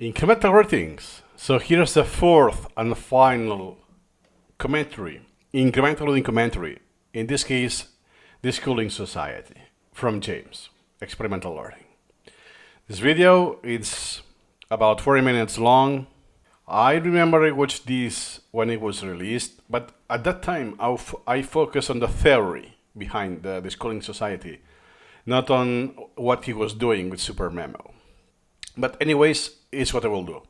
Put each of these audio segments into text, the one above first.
Incremental ratings. So here's the fourth and final commentary, incremental reading commentary. In this case, Deschooling Society from James, experimental learning. This video is about 40 minutes long. I remember I watched this when it was released, but at that time I focused on the theory behind the Deschooling Society, not on what he was doing with Supermemo. But anyways, it's what I will do.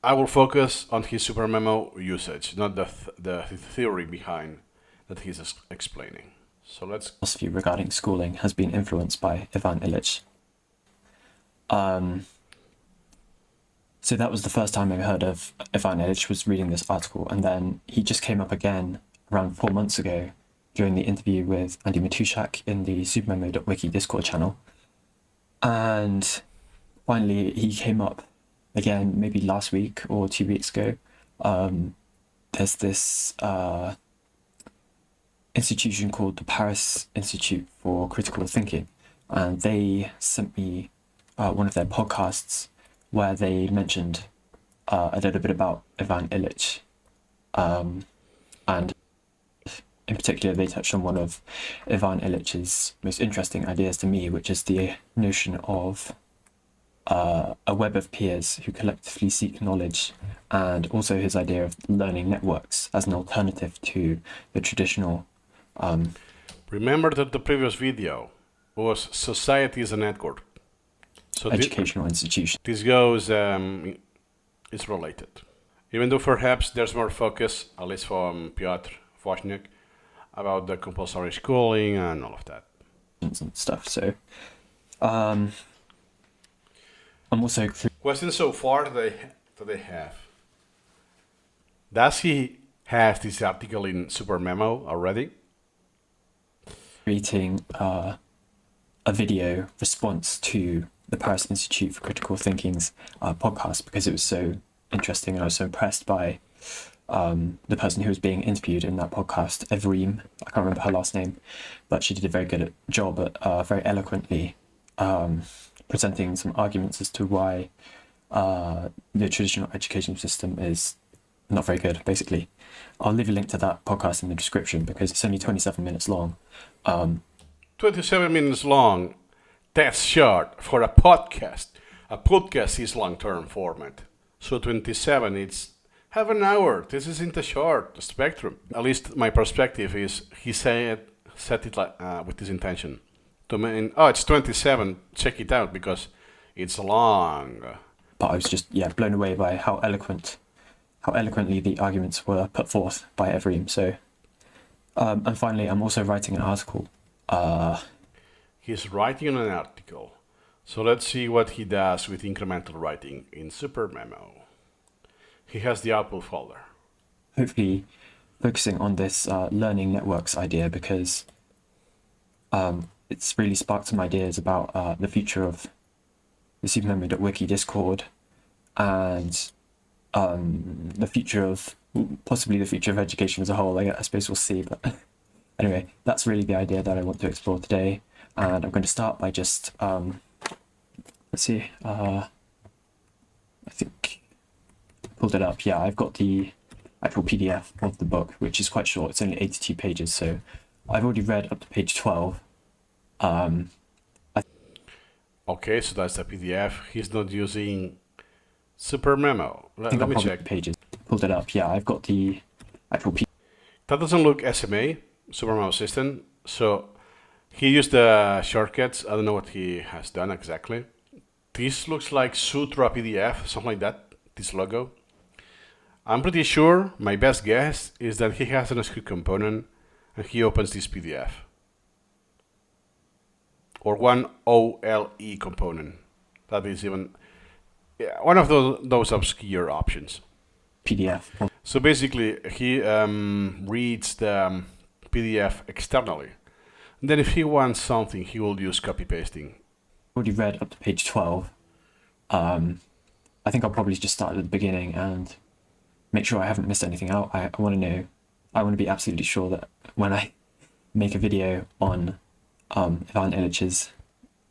I will focus on his Supermemo usage, not the theory behind that he's explaining. So let's... Philosophy regarding schooling has been influenced by Ivan Illich. So that was the first time I heard of Ivan Illich, was reading this article, and then he just came up again around 4 months ago during the interview with Andy Matuszak in the Supermemo.wiki Discord channel. And finally, he came up again, maybe last week or 2 weeks ago. There's this institution called the Paris Institute for Critical Thinking, and they sent me one of their podcasts where they mentioned a little bit about Ivan Illich, and in particular they touched on one of Ivan Illich's most interesting ideas to me, which is the notion of a web of peers who collectively seek knowledge, and also his idea of learning networks as an alternative to the traditional... Remember that the previous video was society as a network. So educational institution. This goes, it's related. Even though perhaps there's more focus, at least from Piotr Wozniak, about the compulsory schooling and all of that. And stuff, so... I'm also... Question so far that they have. Does he have this article in Supermemo already? Creating a video response to the Paris Institute for Critical Thinking's podcast, because it was so interesting and I was so impressed by the person who was being interviewed in that podcast, Evreem. I can't remember her last name, but she did a very good job at very eloquently presenting some arguments as to why the traditional education system is not very good, basically. I'll leave a link to that podcast in the description because it's only 27 minutes long. 27 minutes long, that's short for a podcast. A podcast is long-term format. So 27, it's half an hour. This isn't a short spectrum. At least my perspective is he set it with this intention. To mean, oh, it's 27, check it out because it's long. But I was just, blown away by how eloquently the arguments were put forth by Evreem. So, and finally, I'm also writing an article. He's writing an article. So let's see what he does with incremental writing in Supermemo. He has the output folder. Hopefully focusing on this learning networks idea, because it's really sparked some ideas about the future of the Supermemo.wiki Discord and possibly the future of education as a whole. I suppose we'll see, but anyway, that's really the idea that I want to explore today, and I'm going to start by just let's see, I think I pulled it up. Yeah, I've got the actual PDF of the book, which is quite short. It's only 82 pages, so I've already read up to page 12. Okay, so that's the PDF. He's not using Supermemo. Let me check. Pages. Pulled it up. Yeah, I've got the actual PDF. That doesn't look SMA, Supermemo system. So he used the shortcuts. I don't know what he has done exactly. This looks like Sutra PDF, something like that, this logo. I'm pretty sure, my best guess, is that he has an script component and he opens this PDF. Or one OLE component. That is even one of those obscure options. PDF. So basically, he reads the PDF externally. And then if he wants something, he will use copy pasting. Already read up to page 12. I think I'll probably just start at the beginning and make sure I haven't missed anything out. I want to know. I want to be absolutely sure that when I make a video on Ivan Illich's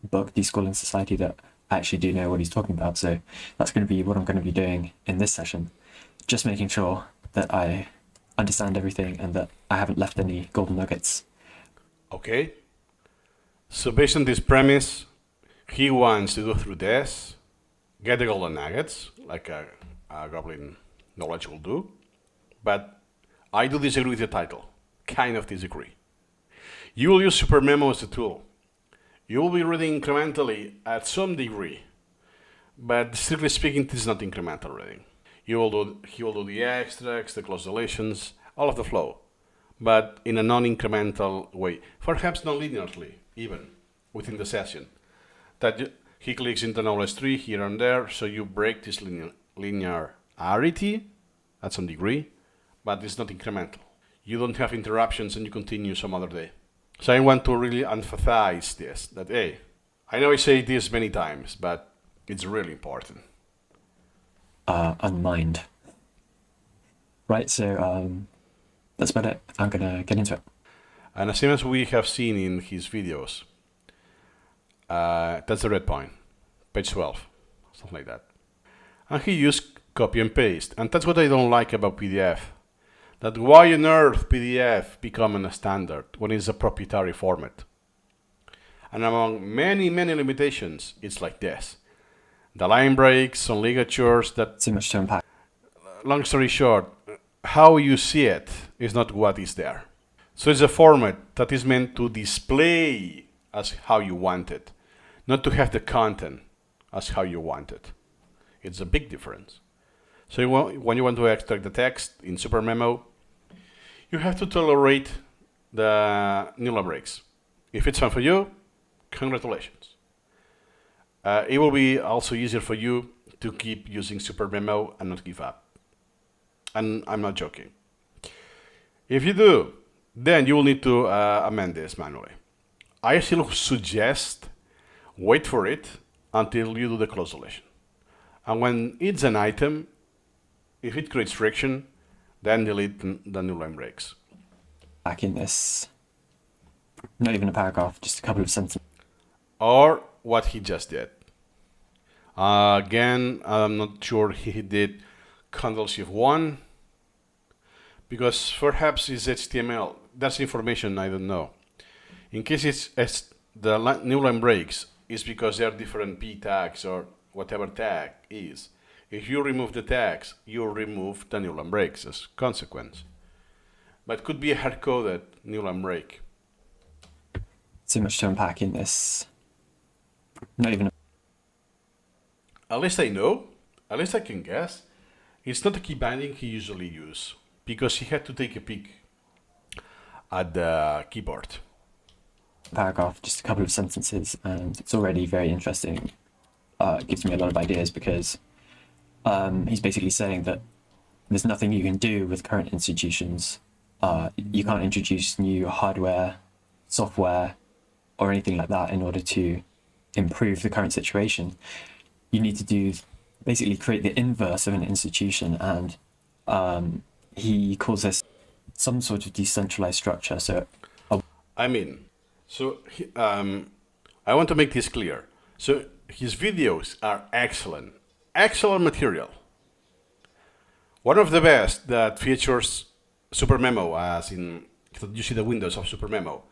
book, Deschooling Society, that I actually do know what he's talking about. So that's going to be what I'm going to be doing in this session, just making sure that I understand everything and that I haven't left any golden nuggets. Okay. So based on this premise, he wants to go through this, get the golden nuggets, like a goblin knowledge will do. But I do disagree with the title. Kind of disagree. You will use Supermemo as a tool. You will be reading incrementally at some degree, but strictly speaking, this is not incremental reading. He will do the extracts, the close deletions, all of the flow, but in a non-incremental way, perhaps non-linearly, even within the session. That he clicks into knowledge tree here and there, so you break this linearity at some degree, but it's not incremental. You don't have interruptions and you continue some other day. So I want to really emphasize this, that hey, I know I say this many times, but it's really important. Unmind. Right, so that's about it. I'm gonna get into it. And as same as we have seen in his videos, that's the red point, page 12, something like that. And he used copy and paste, and that's what I don't like about PDF. That why on earth PDF becoming a standard when it's a proprietary format? And among many, many limitations, it's like this. The line breaks, some ligatures, that... Too much to unpack. Long story short, how you see it is not what is there. So it's a format that is meant to display as how you want it, not to have the content as how you want it. It's a big difference. So when you want to extract the text in Supermemo, you have to tolerate the null breaks. If it's fun for you, congratulations. It will be also easier for you to keep using Supermemo and not give up. And I'm not joking. If you do, then you will need to amend this manually. I still suggest wait for it until you do the close deletion. And when it's an item, if it creates friction, then delete the new line breaks. Back in this, not even a paragraph, just a couple of sentences. Or what he just did. Again, I'm not sure he did Ctrl+Shift+1 because perhaps it's HTML. That's information I don't know. In case it's the new line breaks, it's because there are different p tags or whatever tag is. If you remove the tags, you remove the new line breaks as consequence. But could be a hard-coded new line break. Too much to unpack in this. Not even. At least I know, at least I can guess. It's not a key binding he usually uses because he had to take a peek at the keyboard. Paragraph, just a couple of sentences, and it's already very interesting. It gives me a lot of ideas because he's basically saying that there's nothing you can do with current institutions. You can't introduce new hardware, software, or anything like that in order to improve the current situation. You need to do basically create the inverse of an institution, and he calls this some sort of decentralized structure. So, I want to make this clear. So his videos are excellent, excellent material. One of the best that features Supermemo, as in you see the windows of Supermemo.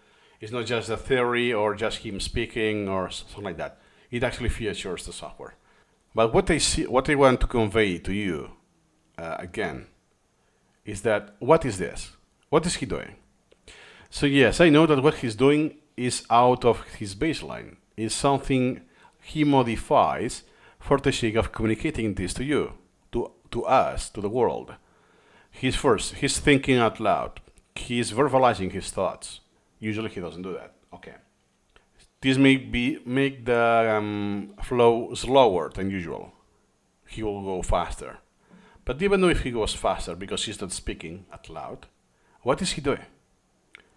It's not just a theory or just him speaking or something like that. It actually features the software. But what I want to convey to you, again, is that what is this? What is he doing? So yes, I know that what he's doing is out of his baseline. It's something he modifies for the sake of communicating this to you, to us, to the world. He's thinking out loud. He's verbalizing his thoughts. Usually he doesn't do that. Okay. This may make the flow slower than usual. He will go faster. But even though if he goes faster because he's not speaking out loud, what is he doing?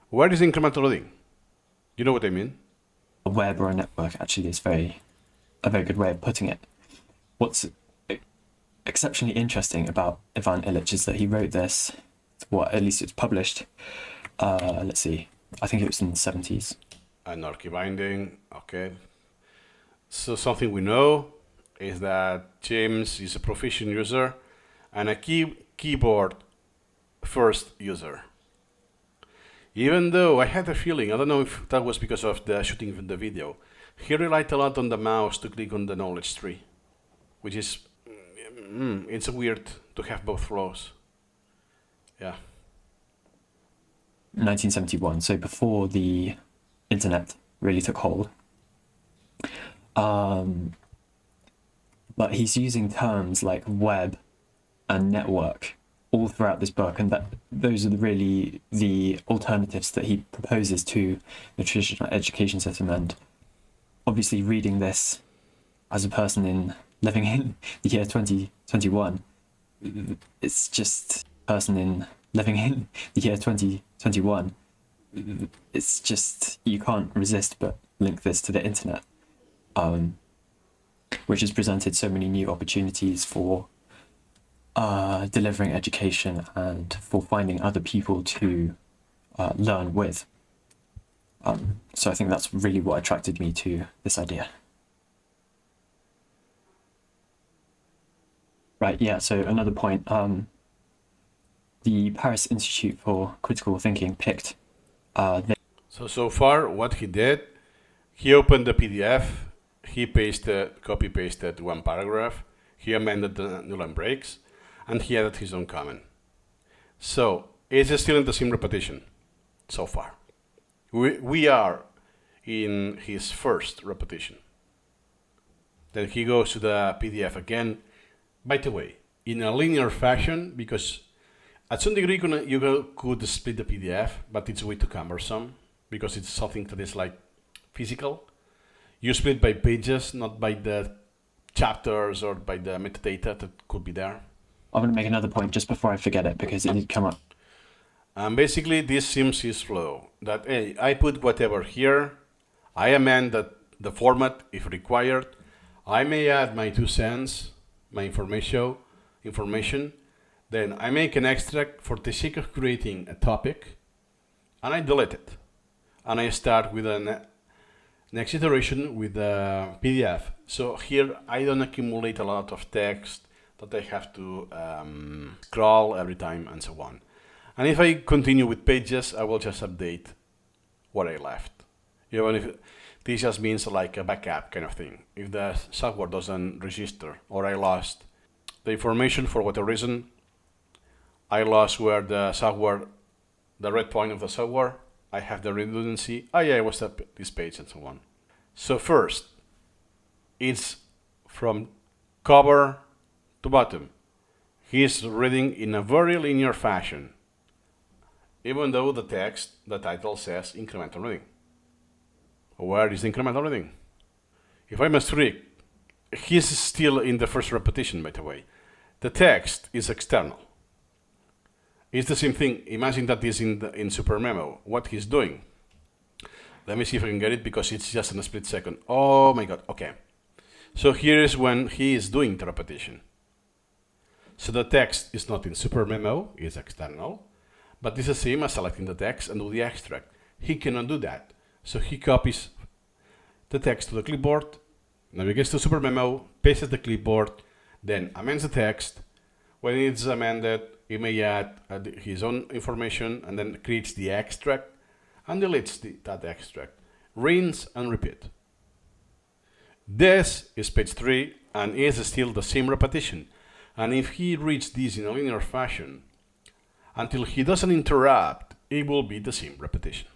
Where is incremental reading? You know what I mean? a web or a network actually is a very good way of putting it. What's exceptionally interesting about Ivan Illich is that he wrote this, at least it's published, let's see, I think it was in the 70s. Anarchy binding, okay. So something we know is that James is a proficient user and a keyboard first user. Even though I had a feeling, I don't know if that was because of the shooting of the video, he relied a lot on the mouse to click on the knowledge tree, which is, it's weird to have both flows. Yeah. 1971, so before the internet really took hold. But he's using terms like web and network all throughout this book, and that those are really the alternatives that he proposes to the traditional education system. And obviously, reading this as a person living in the year 2021, it's just living in the year 2021. It's just, you can't resist but link this to the internet, which has presented so many new opportunities for delivering education and for finding other people to learn with. So I think that's really what attracted me to this idea. Right, yeah, so another point, the Paris Institute for Critical Thinking picked So far, what he did, he opened the PDF, he copy-pasted one paragraph, he amended the null and breaks, and he added his own comment. So it's still in the same repetition so far. We are in his first repetition. Then he goes to the PDF again, by the way, in a linear fashion, because at some degree you could split the PDF, but it's way too cumbersome because it's something that is like physical. You split by pages, not by the chapters or by the metadata that could be there. I'm going to make another point just before I forget it because it did come up. And basically, this seems his flow. That, hey, I put whatever here, I amend the format if required, I may add my 2 cents, my information, then I make an extract for the sake of creating a topic, and I delete it. And I start with a next iteration with the PDF. So here I don't accumulate a lot of text that I have to scroll every time and so on. And if I continue with pages, I will just update what I left. Even if this just means like a backup kind of thing. If the software doesn't register or I lost the information for whatever reason, I lost where the software, the red point of the software, I have the redundancy. Oh yeah, I was at this page and so on. So first, it's from cover to bottom. He's reading in a very linear fashion, even though the title says incremental reading. Where is the incremental reading? If I must read, he's still in the first repetition, by the way. The text is external. It's the same thing. Imagine that is in Supermemo. What he's doing. Let me see if I can get it because it's just in a split second. Oh my god, okay. So here is when he is doing the repetition. So the text is not in Supermemo, it's external, but it's the same as selecting the text and do the extract. He cannot do that. So he copies the text to the clipboard, navigates to Supermemo, pastes the clipboard, then amends the text. When it's amended, he may add his own information and then creates the extract and deletes that extract. Rinse and repeat. This is page 3 and is still the same repetition. And if he reads this in a linear fashion, until he doesn't interrupt, it will be the same repetition.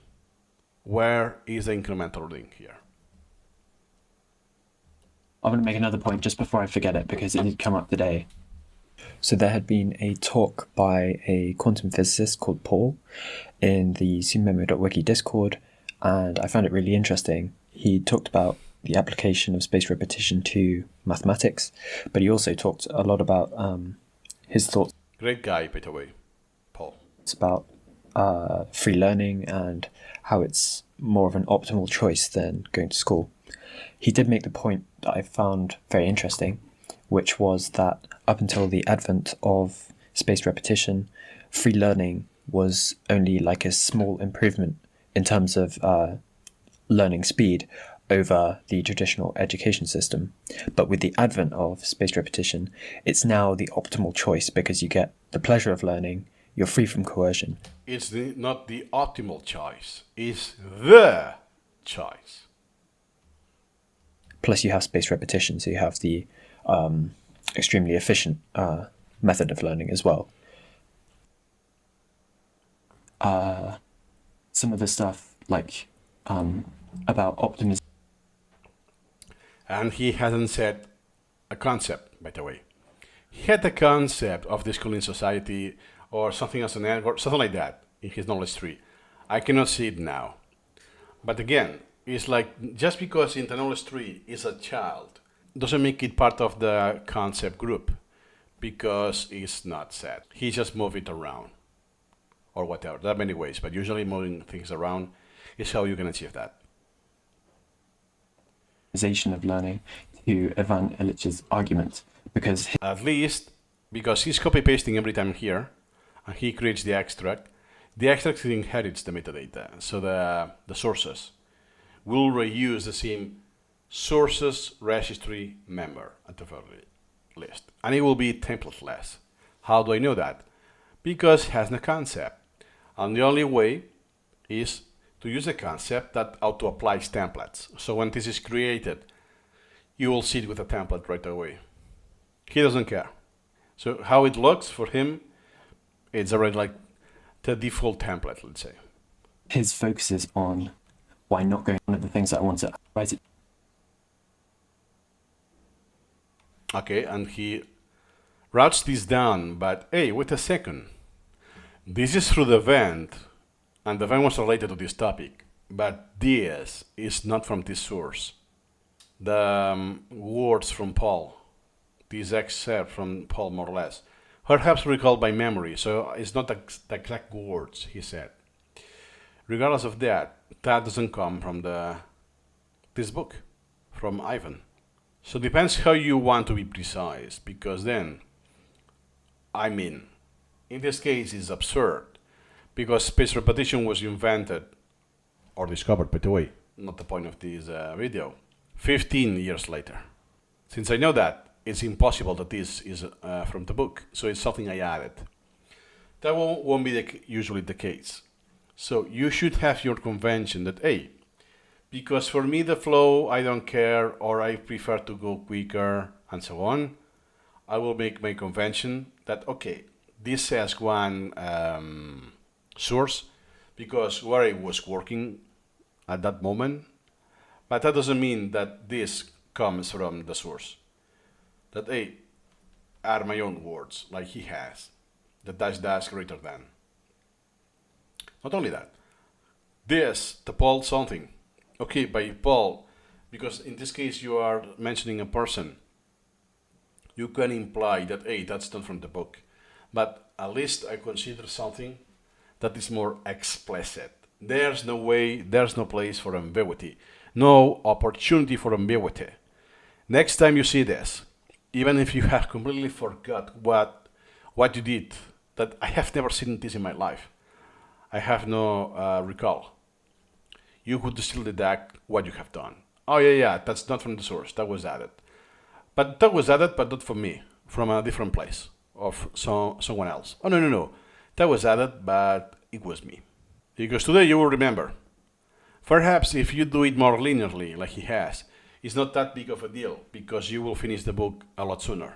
Where is the incremental reading here? I'm going to make another point just before I forget it because it did come up today. So there had been a talk by a quantum physicist called Paul in the Supermemo.wiki Discord, and I found it really interesting. He talked about the application of spaced repetition to mathematics, but he also talked a lot about his thoughts. Great guy, by the way, Paul. It's about free learning and how it's more of an optimal choice than going to school. He did make the point that I found very interesting, which was that up until the advent of spaced repetition, free learning was only like a small improvement in terms of learning speed, over the traditional education system. But with the advent of spaced repetition, it's now the optimal choice because you get the pleasure of learning, you're free from coercion. It's not the optimal choice, it's the choice. Plus you have spaced repetition, so you have the extremely efficient method of learning as well. Some of the stuff like about optimism. And he hasn't said a concept, by the way. He had the concept of the schooling society or something as an network, something like that in his knowledge tree. I cannot see it now. But again, it's like just because in the knowledge tree is a child doesn't make it part of the concept group because it's not set. He just move it around or whatever. There are many ways, but usually moving things around is how you can achieve that. Of learning to Ivan Illich's argument because at least because he's copy pasting every time here and he creates the extract inherits the metadata, so the sources will reuse the same sources registry member at the very least, and it will be templateless. How do I know that? Because it has no concept, and the only way is to use a concept that auto-applies templates. So when this is created, you will see it with a template right away. He doesn't care. So how it looks for him, it's already like the default template, let's say. His focus is on why not going one of the things that I want to write it. Okay, and he routes this down, but hey, wait a second. This is through the event, and the event was related to this topic, but this is not from this source. The words from Paul, this excerpt from Paul more or less, perhaps recalled by memory, so it's not the exact words he said. Regardless of that, that doesn't come from this book, from Ivan. So it depends how you want to be precise, because then, I mean, in this case it's absurd, because spaced repetition was invented, or discovered by the way, not the point of this video, 15 years later. Since I know that, it's impossible that this is from the book, so it's something I added. That won't be usually the case. So you should have your convention that, hey, because for me the flow, I don't care, or I prefer to go quicker, and so on, I will make my convention that, okay, this has one source, because where I was working at that moment, but that doesn't mean that this comes from the source. That hey, are my own words, like he has, the dash greater than. Not only that, this, the Paul something. Okay, by Paul, because in this case you are mentioning a person, you can imply that, hey, that's not from the book. But at least I consider something that is more explicit. There's no way, there's no place for ambiguity, no opportunity for ambiguity. Next time you see this, even if you have completely forgot what you did, that I have never seen this in my life, I have no recall, you could still deduct what you have done. Oh yeah, that's not from the source, that was added. But that was added, but not from me, from a different place, of someone else. Oh no, that was added, but it was me. Because today you will remember. Perhaps if you do it more linearly, like he has, it's not that big of a deal, because you will finish the book a lot sooner.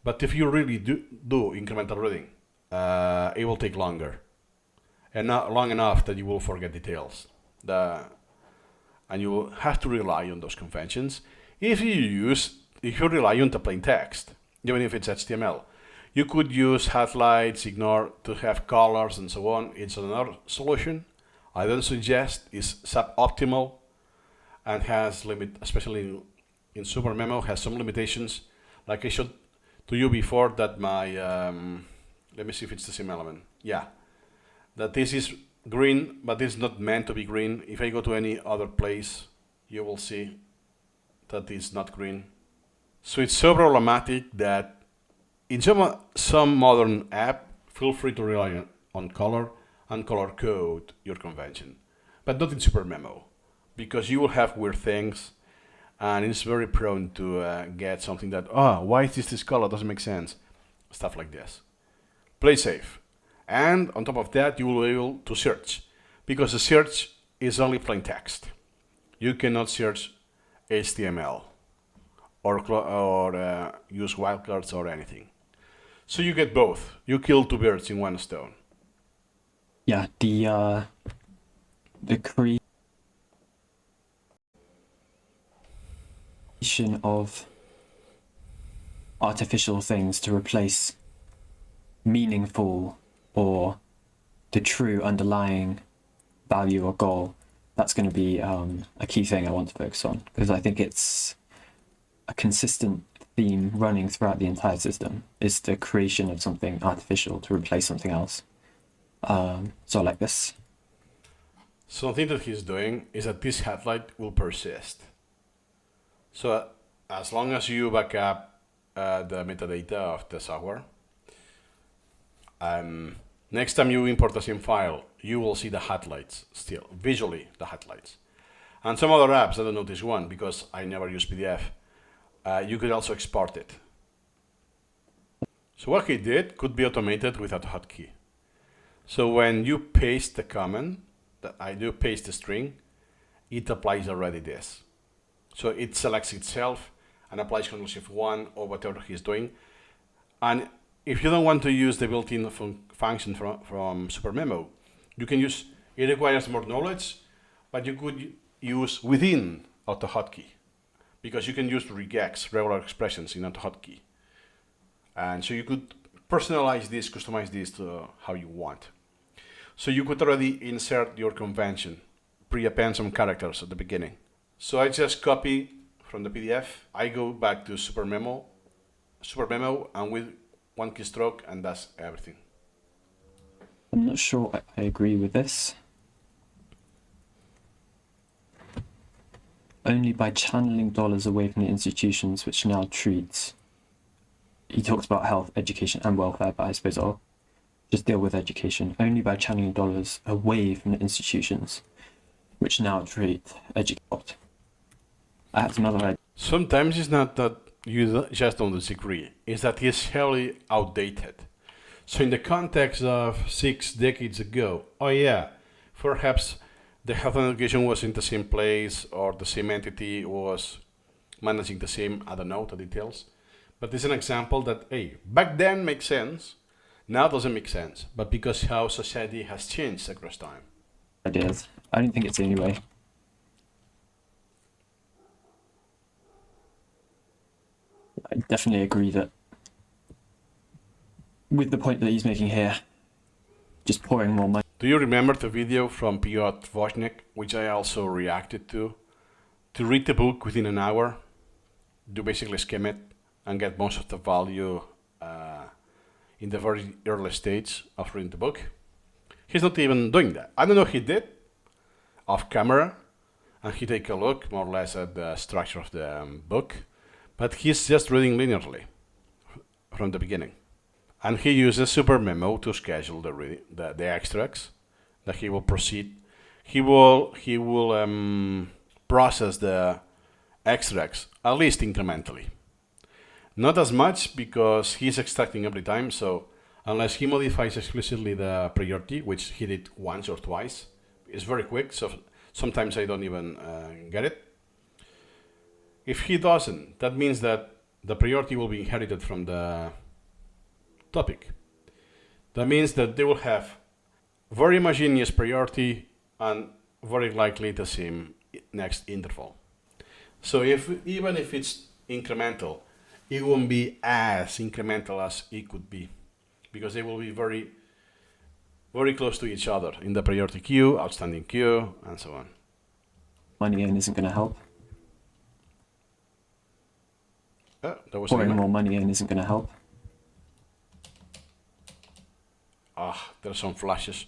But if you really do incremental reading, it will take longer. And not long enough that you will forget details. And you will have to rely on those conventions. If you rely on the plain text, even if it's HTML, you could use highlights, ignore to have colors and so on. It's another solution. I don't suggest it's suboptimal and has limit, especially in Supermemo, has some limitations. Like I showed to you before that my, let me see if it's the same element. Yeah, that this is green, but this is not meant to be green. If I go to any other place, you will see that it's not green. So it's so problematic that in some modern app, feel free to rely on color and color code your convention, but not in Supermemo, because you will have weird things, and it's very prone to get something that, why is this color? Doesn't make sense. Stuff like this. Play safe. And on top of that, you will be able to search, because the search is only plain text. You cannot search HTML or use wildcards or anything. So you get both. You kill two birds in one stone. Yeah, the creation of artificial things to replace meaningful or the true underlying value or goal, that's going to be a key thing I want to focus on, because I think it's a consistent theme running throughout the entire system, is the creation of something artificial to replace something else. So I like this. Something that he's doing is that this headlight will persist. So as long as you back up the metadata of the software, next time you import the same file, you will see the headlights still, visually the headlights. And some other apps, I don't know this one because I never use PDF, you could also export it. So what he did could be automated without a hotkey. So when you paste the comment, that I do paste the string, it applies already this. So it selects itself and applies Ctrl+Shift+1 or whatever he's doing. And if you don't want to use the built-in function from Supermemo, you can use, it requires more knowledge, but you could use within AutoHotkey, because you can use regex, regular expressions, in AutoHotkey. And so you could personalize this, customize this to how you want. So you could already insert your convention, pre-append some characters at the beginning. So I just copy from the PDF, I go back to Supermemo, and with one keystroke, and that's everything. I'm not sure I agree with this. Only by channeling dollars away from the institutions which now treats. He talks about health, education, and welfare, but I suppose I'll just deal with education. Only by channeling dollars away from the institutions which now treat education. I have another idea. Sometimes it's not that you just don't disagree, it's that it's heavily outdated. So in the context of 6 decades ago, perhaps the health and education was in the same place, or the same entity was managing the same, I don't know the details. But it's an example that, hey, back then makes sense, now doesn't make sense, but because how society has changed across time. Ideas. I don't think it's the only way. I definitely agree that with the point that he's making here, just pouring more money. Do you remember the video from Piotr Wozniak, which I also reacted to read the book within an hour, to basically skim it and get most of the value in the very early stage of reading the book? He's not even doing that. I don't know, he did off camera, and he take a look more or less at the structure of the book, but he's just reading linearly from the beginning. And he uses Supermemo to schedule the extracts that he will proceed. He will process the extracts at least incrementally. Not as much because he's extracting every time, so unless he modifies explicitly the priority, which he did once or twice, it's very quick, so sometimes I don't even get it. If he doesn't, that means that the priority will be inherited from the topic. That means that they will have very homogeneous priority and very likely the same next interval. So even if it's incremental, it won't be as incremental as it could be, because they will be very, very close to each other in the priority queue, outstanding queue, and so on. Money in isn't going to help. Pouring more money in isn't going to help. There's some flashes.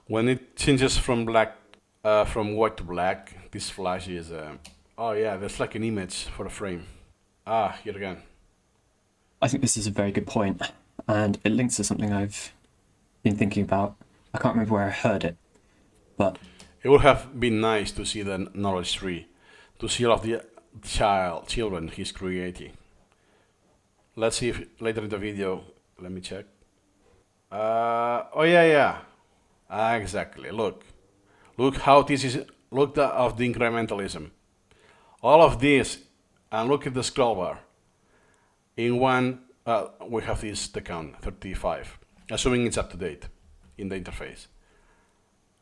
When it changes from white to black, this flash is, there's like an image for a frame. Here again. I think this is a very good point, and it links to something I've been thinking about. I can't remember where I heard it, but It would have been nice to see the knowledge tree, to see all of the children he's creating. Let's see if later in the video, let me check. Oh yeah. Exactly, look. Look how this is, look of the incrementalism. All of this, and look at the scroll bar. In one, we have the count, 35, assuming it's up to date in the interface.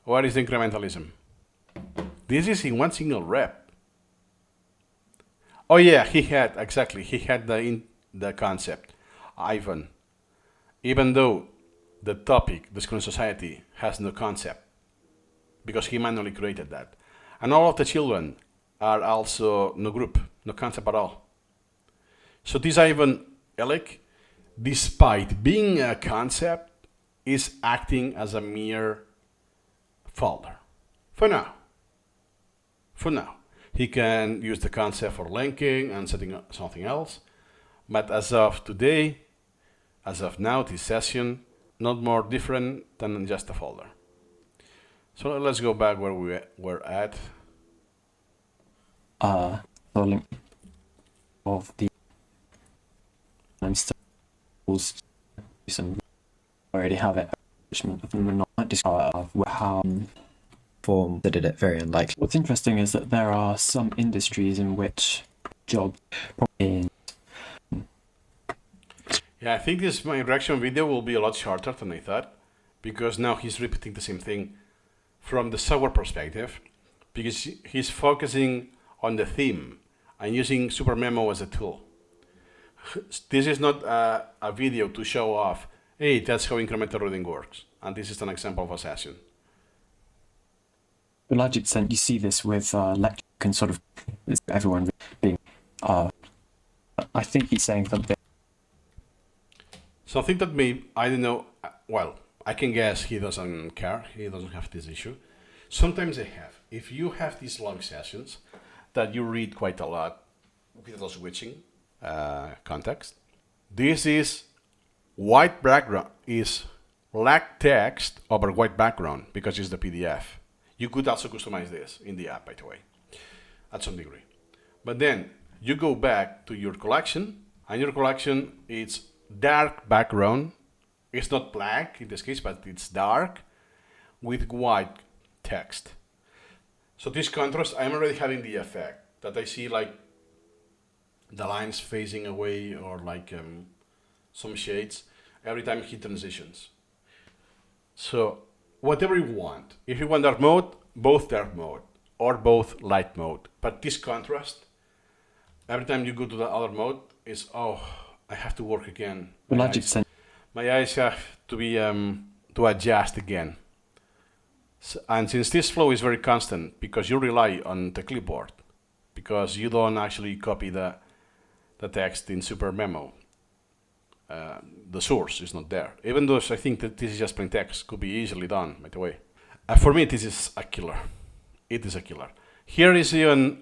What is incrementalism? This is in one single rep. Oh yeah, he had the concept, Ivan. Even though the topic, the Deschooling Society, has no concept, because he manually created that. And all of the children are also no group, no concept at all. So this Ivan Elec, despite being a concept, is acting as a mere folder. For now. He can use the concept for linking and setting up something else. But as of today, as of now, this session, not more different than just a folder. So let's go back where we were at. The link of the I'm still some already have it. Of how form that it very unlikely. What's interesting is that there are some industries in which jobs in. Yeah, I think my reaction video will be a lot shorter than I thought, because now he's repeating the same thing from the software perspective, because he's focusing on the theme and using Supermemo as a tool. This is not a video to show off, hey, that's how incremental reading works, and this is an example of a session. To a large extent, you see this with lecture and sort of everyone being. I think he's saying something. Something that I don't know, well, I can guess he doesn't care, he doesn't have this issue. Sometimes I have. If you have these long sessions that you read quite a lot without switching context, this is white background, is black text over white background because it's the PDF. You could also customize this in the app, by the way, at some degree. But then you go back to your collection, and your collection is dark background. It's not black in this case, but it's dark with white text. So this contrast, I'm already having the effect that I see like the lines facing away or like some shades every time he transitions. So whatever you want. If you want dark mode, both dark mode or both light mode. But this contrast, every time you go to the other mode, is, oh, I have to work again. My eyes have to be to adjust again. So, and since this flow is very constant, because you rely on the clipboard, because you don't actually copy the text in Supermemo, the source is not there. Even though I think that this is just plain text, could be easily done, by the way. For me, this is a killer. It is a killer. Here is even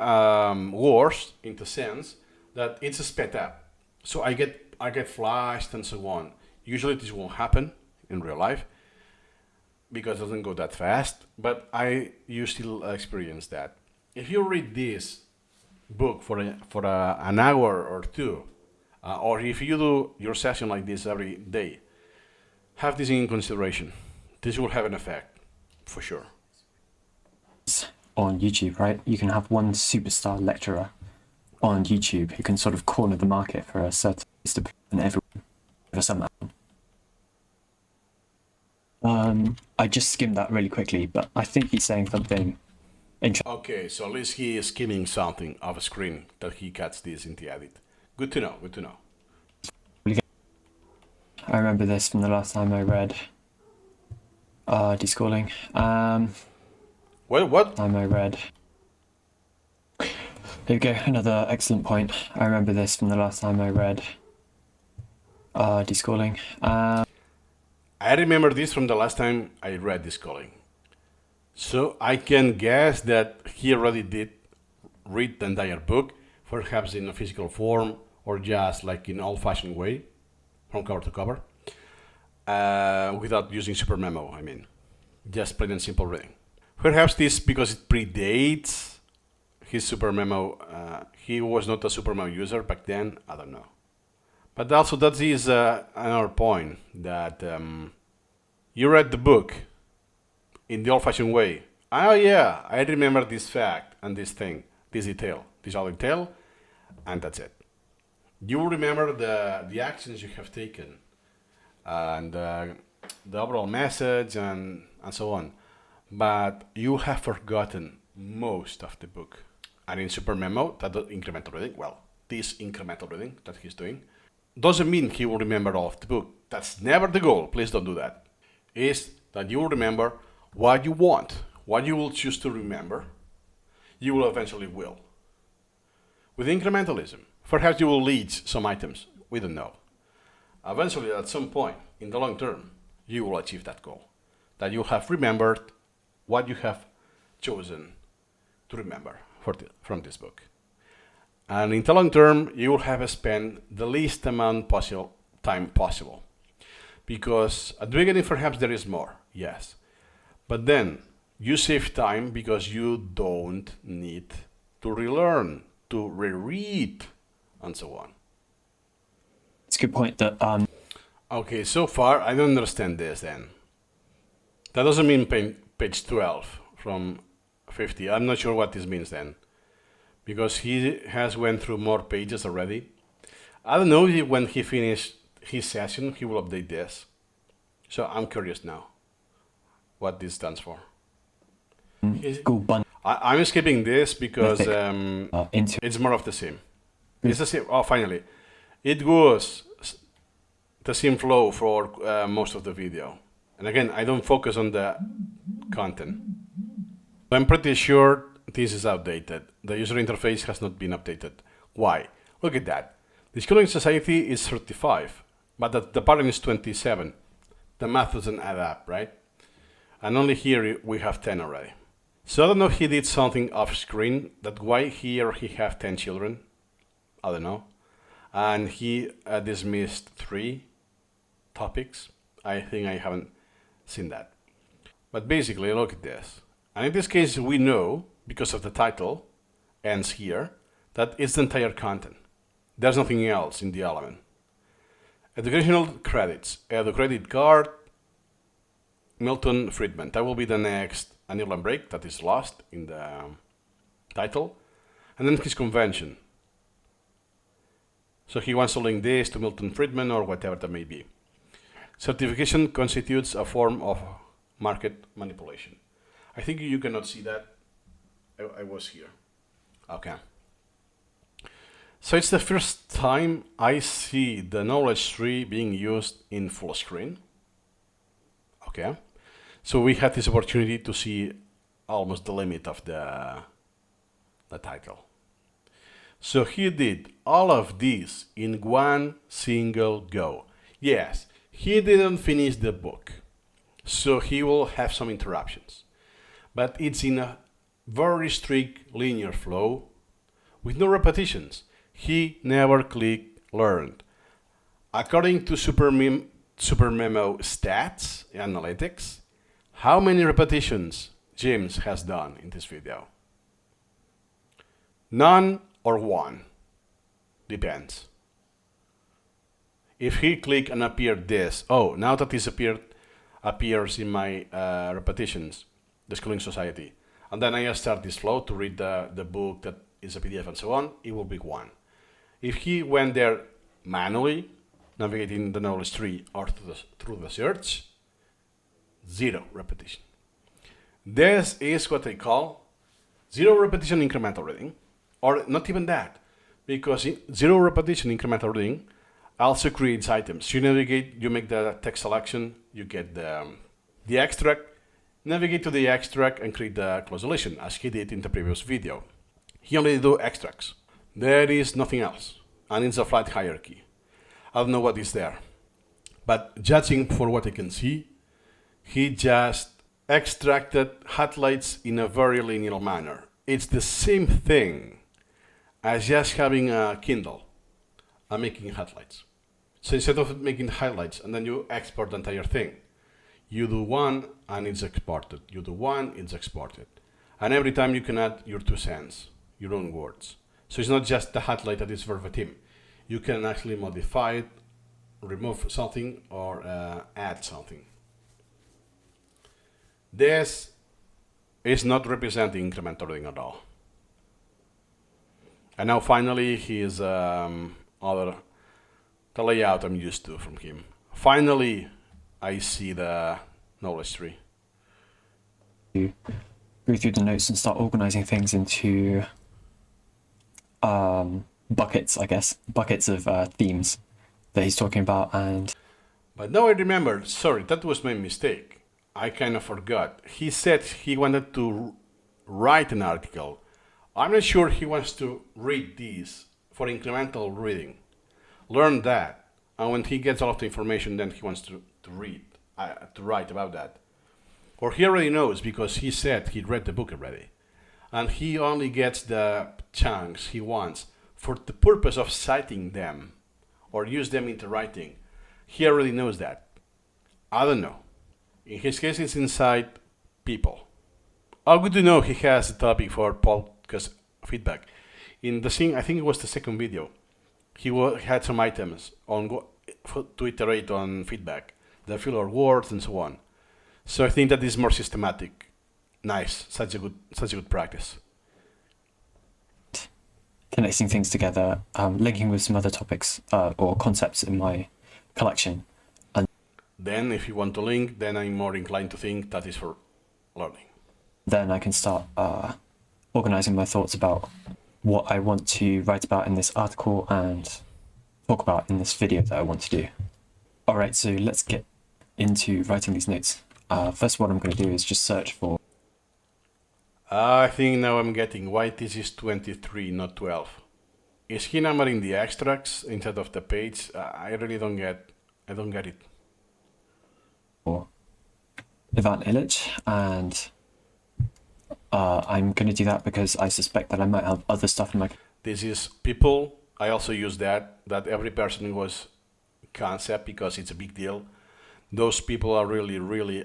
worse in the sense that it's sped up. So I get flashed and so on. Usually this won't happen in real life because it doesn't go that fast, but you still experience that. If you read this book for an hour or two, or if you do your session like this every day, have this in consideration. This will have an effect, for sure. On YouTube, right? You can have one superstar lecturer on YouTube who can sort of corner the market for a certain and everyone for some. I just skimmed that really quickly, but I think he's saying something interesting. Okay, so at least he is skimming something off a screen that he cuts this in the edit. Good to know, good to know. I remember this from the last time I read Deschooling. Well, what? Time I read. Here we go, another excellent point. I remember this from the last time I read Deschooling. I remember this from the last time I read Deschooling. So I can guess that he already did read the entire book, perhaps in a physical form or just like in old-fashioned way, from cover to cover, without using Supermemo, I mean. Just plain and simple reading. Perhaps this because it predates his Supermemo. He was not a Supermemo user back then. I don't know. But also that is another point that you read the book in the old-fashioned way. Oh yeah, I remember this fact and this thing, this detail, this other detail, and that's it. You remember the actions you have taken and the overall message and so on. But you have forgotten most of the book. And in Supermemo, that incremental reading, well, this incremental reading that he's doing, doesn't mean he will remember all of the book. That's never the goal. Please don't do that. Is that you will remember what you want, what you will choose to remember, you will eventually will. With incrementalism, perhaps you will leech some items. We don't know. Eventually, at some point, in the long term, you will achieve that goal. That you have remembered what you have chosen to remember from this book. And in the long term, you will have spent the least amount time possible. Because at the beginning, perhaps there is more, yes. But then you save time because you don't need to relearn, to reread, and so on. It's a good point that... Okay, so far I don't understand this then. That doesn't mean page 12 from 50. I'm not sure what this means then. Because he has went through more pages already. I don't know if when he finished his session, he will update this. So I'm curious now what this stands for. I'm skipping this because it's more of the same. It's the same. Oh, finally. It was the same flow for most of the video. And again, I don't focus on the content. I'm pretty sure this is outdated. The user interface has not been updated. Why? Look at that. The Deschooling Society is 35, but the parent is 27. The math doesn't add up, right? And only here we have 10 already. So I don't know if he did something off screen, that why here he have 10 children. I don't know. And he dismissed 3 topics. I think I haven't seen that. But basically, look at this. And in this case, we know, because of the title, ends here, that it's the entire content. There's nothing else in the element. Educational credits, Edu credit card, Milton Friedman. That will be the next annual break that is lost in the title. And then his convention. So he wants to link this to Milton Friedman or whatever that may be. Certification constitutes a form of market manipulation. I think you cannot see that. I was here. Okay. So it's the first time I see the knowledge tree being used in full screen. Okay. So we had this opportunity to see almost the limit of the title. So he did all of this in one single go. Yes, he didn't finish the book, so he will have some interruptions. But it's in a very strict linear flow with no repetitions. He never clicked learned. According to Supermemo stats analytics, how many repetitions James has done in this video? None or 1. Depends. If he click and appeared this, oh, now that this appears in my repetitions, Deschooling Society, and then I start this flow to read the book that is a PDF and so on, it will be 1. If he went there manually, navigating the knowledge tree or through the search, 0 repetition. This is what I call 0 repetition incremental reading, or not even that, because 0 repetition incremental reading also creates items. You navigate, you make the text selection, you get the extract, navigate to the extract and create the close deletion, as he did in the previous video. He only do extracts. There is nothing else, and it's a flat hierarchy. I don't know what is there, but judging for what I can see, he just extracted highlights in a very linear manner. It's the same thing as just having a Kindle and making highlights. So instead of making highlights and then you export the entire thing, You do one and it's exported. You do one, it's exported. And every time you can add your 2 cents, your own words. So it's not just the highlight that is verbatim. You can actually modify it, remove something, or add something. This is not representing incremental reading at all. And now finally, here's the layout I'm used to from him. Finally, I see the knowledge tree. Go through the notes and start organizing things into buckets, I guess. Buckets of themes that he's talking about. But now I remember, sorry, that was my mistake. I kind of forgot. He said he wanted to write an article. I'm not sure he wants to read these for incremental reading. Learn that. And when he gets all of the information, then he wants to write about that. Or he already knows because he said he read the book already. And he only gets the chunks he wants for the purpose of citing them or use them into writing. He already knows that. I don't know. In his case, it's inside people. Oh, good to know he has a topic for podcast feedback. In the thing, I think it was the second video, he had some items on to iterate on feedback, the filler words and so on. So I think that is more systematic. Nice, such a good practice. Connecting things together, linking with some other topics or concepts in my collection. And then if you want to link, then I'm more inclined to think that is for learning. Then I can start organizing my thoughts about what I want to write about in this article and talk about in this video that I want to do. All right, so let's get into writing these notes. First, what I'm going to do is just search for. I think now I'm getting why this is 23, not 12. Is he numbering the extracts instead of the page? I really don't get. I don't get it. For Ivan Illich, and I'm going to do that because I suspect that I might have other stuff in my. This is people. I also use that every person was concept because it's a big deal. Those people are really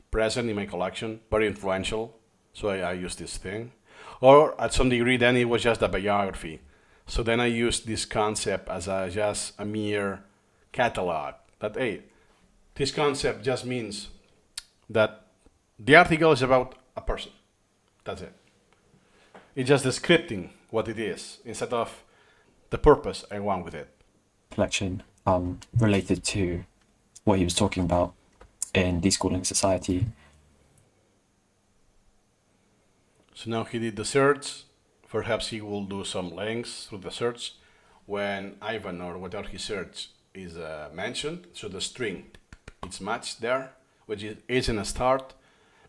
present in my collection, very influential. So I use this thing. Or at some degree, then it was just a biography. So then I used this concept as just a mere catalog. That, hey, this concept just means that the article is about a person. That's it. It's just describing what it is instead of the purpose I want with it. Collection related to what he was talking about in Deschooling Society. So now he did the search. Perhaps he will do some links through the search when Ivan or whatever he searched is mentioned. So the string, it's matched there, which isn't a start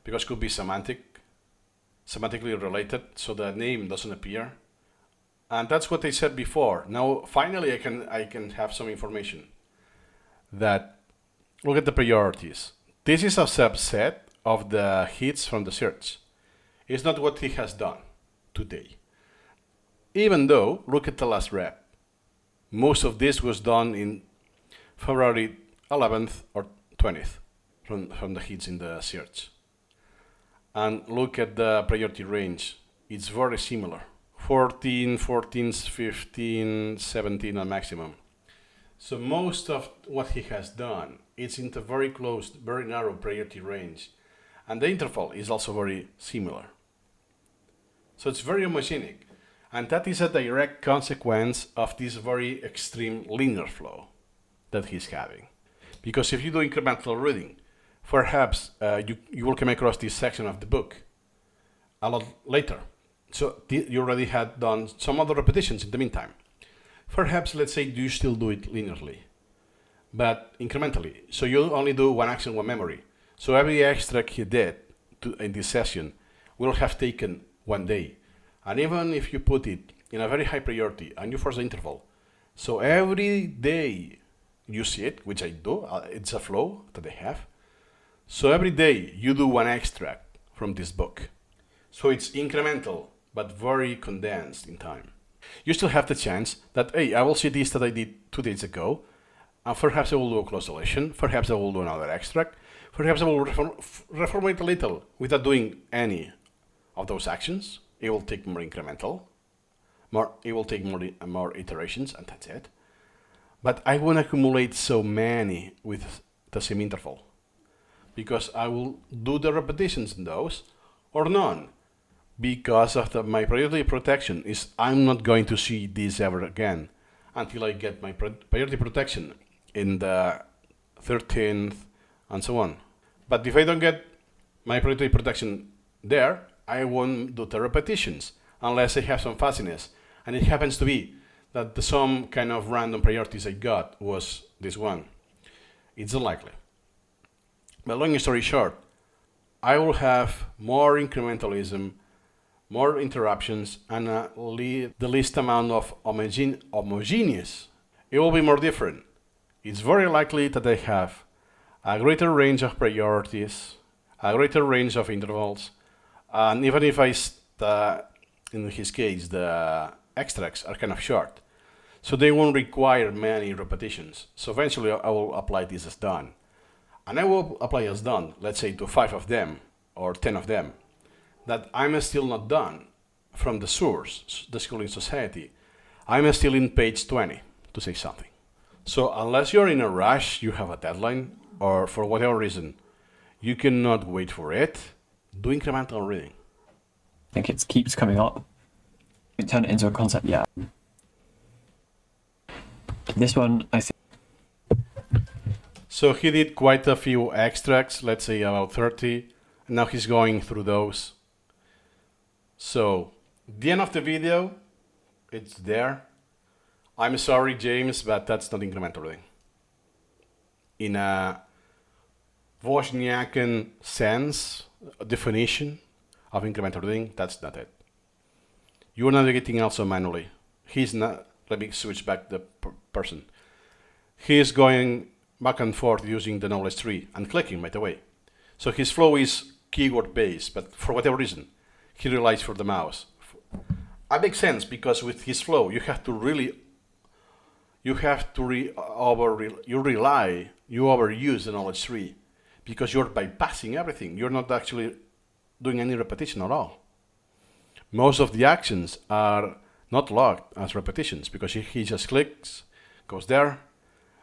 because it could be semantically related, so the name doesn't appear. And that's what I said before. Now, finally, I can have some information that look at the priorities. This is a subset of the hits from the search. It's not what he has done today. Even though, look at the last rep. Most of this was done in February 11th or 20th from the hits in the search. And look at the priority range. It's very similar. 14, 14, 15, 17 at maximum. So most of what he has done is in the very close, very narrow priority range. And the interval is also very similar. So it's very homogenic. And that is a direct consequence of this very extreme linear flow that he's having. Because if you do incremental reading, perhaps you will come across this section of the book a lot later. So you already had done some other repetitions in the meantime. Perhaps, let's say, you still do it linearly, but incrementally. So you only do one action, one memory. So every extract he did in this session will have taken 1 day. And even if you put it in a very high priority and you force the interval, so every day you see it, which I do, it's a flow that I have. So every day you do one extract from this book. So it's incremental, but very condensed in time. You still have the chance that, hey, I will see this that I did 2 days ago, And perhaps I will do a close deletion, perhaps I will do another extract, perhaps I will reformate a little without doing any of those actions. It will take more incremental, it will take more iterations, and that's it. But I won't accumulate so many with the same interval, because I will do the repetitions in those, or none, because of my priority protection is I'm not going to see this ever again until I get my priority protection in the 13th and so on. But if I don't get my priority protection there, I won't do the repetitions unless I have some fuzziness. And it happens to be that some kind of random priorities I got was this one. It's unlikely. But long story short, I will have more incrementalism, more interruptions, and the least amount of homogeneous. It will be more different. It's very likely that I have a greater range of priorities, a greater range of intervals, and even if in his case, the extracts are kind of short, so they won't require many repetitions. So eventually I will apply this as done. And I will apply as done, let's say to 5 of them or 10 of them, that I'm still not done from the source, the Deschooling Society. I'm still in page 20, to say something. So unless you're in a rush, you have a deadline, or for whatever reason, you cannot wait for it, do incremental reading. I think it keeps coming up. We turn it into a concept, yeah. This one, I think. So he did quite a few extracts, let's say about 30, and now he's going through those. So, the end of the video, it's there. I'm sorry, James, but that's not incremental reading. In a Wozniakian sense, definition of incremental reading, that's not it. You're navigating also manually. He's not, let me switch back the person. He is going back and forth using the knowledge tree and clicking, by the way. So his flow is keyword based, but for whatever reason, he relies for the mouse. That makes sense because with his flow, you overuse the knowledge tree because you're bypassing everything. You're not actually doing any repetition at all. Most of the actions are not logged as repetitions because he just clicks, goes there,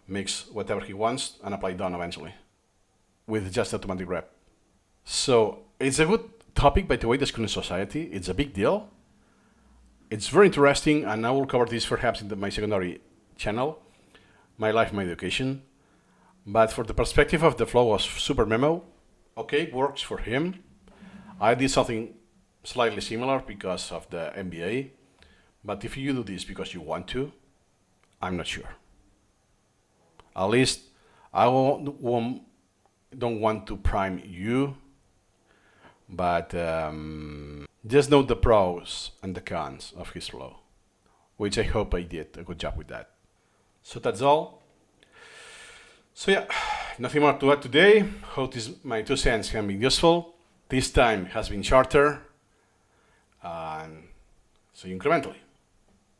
makes whatever he wants, and apply done eventually with just automatic rep. So it's a good topic, by the way, the Deschooling Society. It's a big deal. It's very interesting, and I will cover this perhaps in my secondary channel, My Life, My Education. But for the perspective of the flow of Supermemo, okay, it works for him. I did something slightly similar because of the MBA, but if you do this because you want to, I'm not sure. At least I don't want to prime you, but just note the pros and the cons of his flow, which I hope I did a good job with that. So that's all. So yeah, nothing more to add today. Hope my 2 cents can be useful. This time has been shorter, and see you incrementally.